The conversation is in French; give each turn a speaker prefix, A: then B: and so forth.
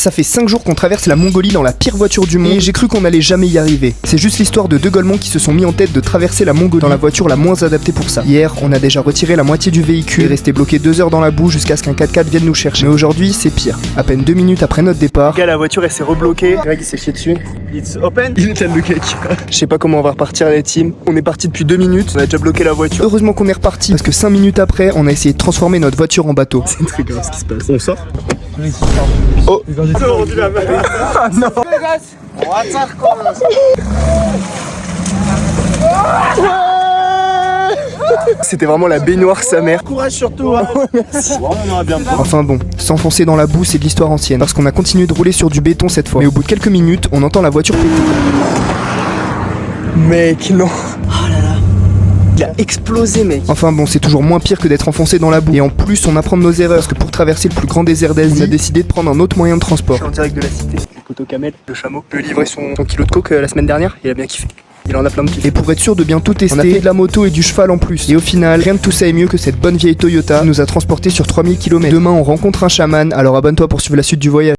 A: Ça fait 5 jours qu'on traverse la Mongolie dans la pire voiture du monde et j'ai cru qu'on allait jamais y arriver. C'est juste l'histoire de deux Golemons qui se sont mis en tête de traverser la Mongolie dans la voiture la moins adaptée pour ça. Hier, on a déjà retiré la moitié du véhicule et resté bloqué 2 heures dans la boue jusqu'à ce qu'un 4x4 vienne nous chercher. Mais aujourd'hui, c'est pire. À peine 2 minutes après notre départ, la voiture elle s'est rebloquée. Greg il s'est chié dessus. It's open. Il tient le cake. Je sais pas comment on va repartir les teams. On est parti depuis 2 minutes. On a déjà bloqué la voiture. Heureusement qu'on est reparti parce que 5 minutes après, on a essayé de transformer notre voiture en bateau. C'est très grave ce qui se passe. On sort. Oh, ah non. C'était vraiment la baignoire sa mère.
B: Courage surtout. Hein. Merci.
A: Enfin bon, s'enfoncer dans la boue c'est de l'histoire ancienne. Parce qu'on a continué de rouler sur du béton cette fois. Mais au bout de quelques minutes, on entend la voiture péter. Mec, non. Oh là là. Il a explosé mec. Enfin bon, c'est toujours moins pire que d'être enfoncé dans la boue. Et en plus, on apprend de nos erreurs. Parce que pour traverser le plus grand désert d'Asie, on a décidé de prendre un autre moyen de transport. Je suis en direct de la cité. Le poteau Kamel, le chameau. Je lui ai livré son kilo de coke la semaine dernière. Il a bien kiffé. Il en a plein de kiff. Et pour être sûr de bien tout tester, on a fait de la moto et du cheval en plus. Et au final, rien de tout ça est mieux que cette bonne vieille Toyota qui nous a transporté sur 3000 km. Demain, on rencontre un chaman, alors abonne-toi pour suivre la suite du voyage.